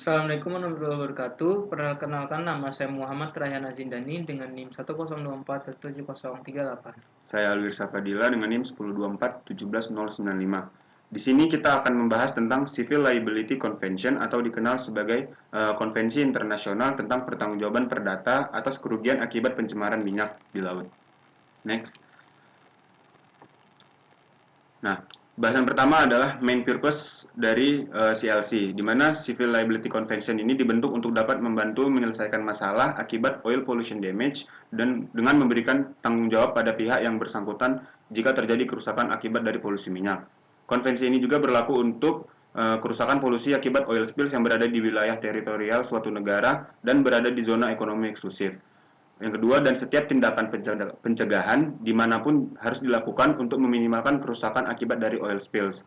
Assalamualaikum warahmatullahi wabarakatuh. Perkenalkan, nama saya Muhammad Rahyana Zindani dengan NIM 102417038. Saya Alwir Safadila dengan NIM 102417095. Di sini kita akan membahas tentang Civil Liability Convention atau dikenal sebagai Konvensi Internasional tentang Pertanggungjawaban Perdata atas kerugian akibat pencemaran minyak di laut. Next. Nah, bahasan pertama adalah main purpose dari CLC, di mana Civil Liability Convention ini dibentuk untuk dapat membantu menyelesaikan masalah akibat oil pollution damage dan dengan memberikan tanggung jawab pada pihak yang bersangkutan jika terjadi kerusakan akibat dari polusi minyak. Konvensi ini juga berlaku untuk kerusakan polusi akibat oil spills yang berada di wilayah teritorial suatu negara dan berada di zona ekonomi eksklusif. Yang kedua, dan setiap tindakan pencegahan dimanapun harus dilakukan untuk meminimalkan kerusakan akibat dari oil spills.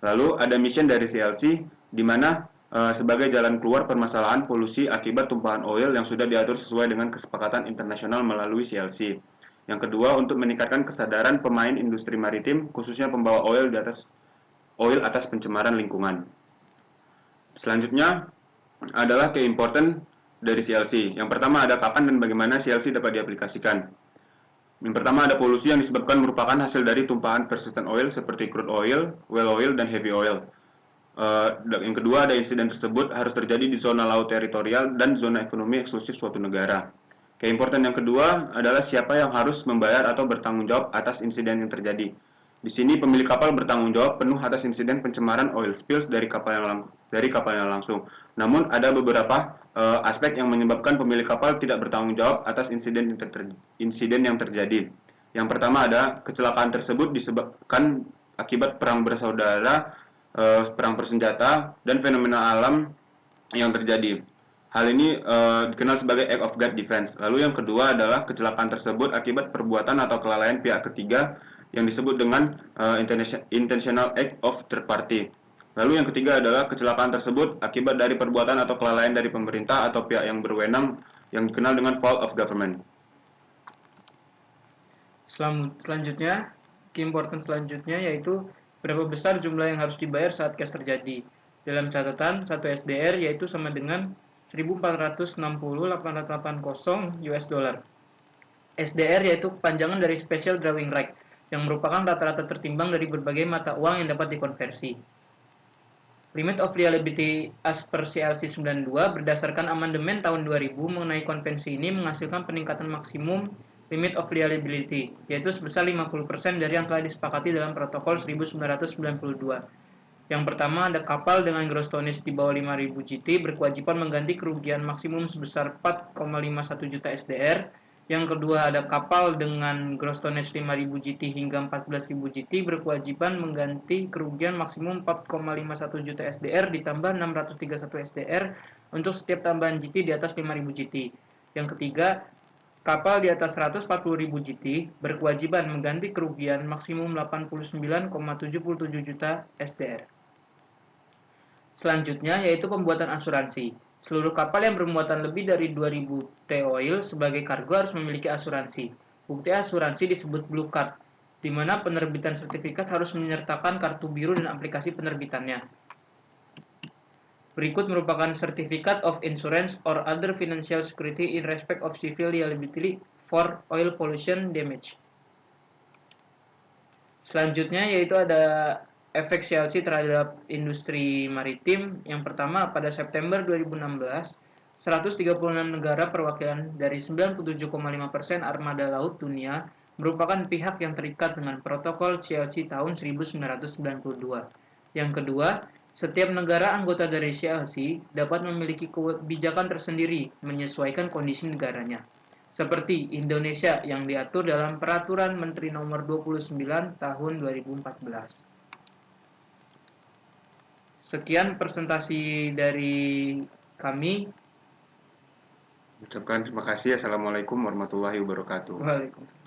Lalu ada mission dari CLC, di mana sebagai jalan keluar permasalahan polusi akibat tumpahan oil yang sudah diatur sesuai dengan kesepakatan internasional melalui CLC. Yang kedua, untuk meningkatkan kesadaran pemain industri maritim, khususnya pembawa oil atas pencemaran lingkungan. Selanjutnya adalah key important dari CLC. Yang pertama ada kapan dan bagaimana CLC dapat diaplikasikan. Yang pertama ada polusi yang disebabkan merupakan hasil dari tumpahan persistent oil seperti crude oil, well oil, dan heavy oil. Yang kedua ada insiden tersebut harus terjadi di zona laut teritorial dan zona ekonomi eksklusif suatu negara. Key important yang kedua adalah siapa yang harus membayar atau bertanggung jawab atas insiden yang terjadi. Di sini pemilik kapal bertanggung jawab penuh atas insiden pencemaran oil spills dari kapalnya langsung. Namun ada beberapa aspek yang menyebabkan pemilik kapal tidak bertanggung jawab atas insiden yang terjadi. Yang pertama ada kecelakaan tersebut disebabkan akibat perang bersaudara, perang bersenjata, dan fenomena alam yang terjadi. Hal ini dikenal sebagai act of God defense. Lalu yang kedua adalah kecelakaan tersebut akibat perbuatan atau kelalaian pihak ketiga yang disebut dengan intentional act of third party. Lalu yang ketiga adalah kecelakaan tersebut akibat dari perbuatan atau kelalaian dari pemerintah atau pihak yang berwenang yang dikenal dengan fault of government. Selanjutnya, key important selanjutnya yaitu berapa besar jumlah yang harus dibayar saat case terjadi. Dalam catatan, 1 SDR yaitu sama dengan 1460.880 US dollar. SDR yaitu kepanjangan dari Special Drawing Right, yang merupakan rata-rata tertimbang dari berbagai mata uang yang dapat dikonversi. Limit of Liability as per CLC 92 berdasarkan amandemen tahun 2000 mengenai konvensi ini menghasilkan peningkatan maksimum Limit of Liability, yaitu sebesar 50% dari yang telah disepakati dalam protokol 1992. Yang pertama ada kapal dengan gross tonnage di bawah 5.000 GT berkewajiban mengganti kerugian maksimum sebesar 4,51 juta SDR. Yang kedua ada kapal dengan gross tonnage 5.000 GT hingga 14.000 GT berkewajiban mengganti kerugian maksimum 4,51 juta SDR ditambah 631 SDR untuk setiap tambahan GT di atas 5.000 GT. Yang ketiga, kapal di atas 140.000 GT berkewajiban mengganti kerugian maksimum 89,77 juta SDR. Selanjutnya yaitu pembuatan asuransi. Seluruh kapal yang bermuatan lebih dari 2000 T-oil sebagai kargo harus memiliki asuransi. Bukti asuransi disebut Blue Card, di mana penerbitan sertifikat harus menyertakan kartu biru dan aplikasi penerbitannya. Berikut merupakan Certificate of Insurance or other financial security in respect of civil liability for oil pollution damage. Selanjutnya yaitu ada efek CLC terhadap industri maritim. Yang pertama, pada September 2016, 136 negara perwakilan dari 97,5% armada laut dunia merupakan pihak yang terikat dengan protokol CLC tahun 1992. Yang kedua, setiap negara anggota dari CLC dapat memiliki kebijakan tersendiri menyesuaikan kondisi negaranya. Seperti Indonesia yang diatur dalam Peraturan Menteri Nomor 29 Tahun 2014. Sekian presentasi dari kami. Ucapkan terima kasih. Assalamualaikum warahmatullahi wabarakatuh. Waalaikumsalam.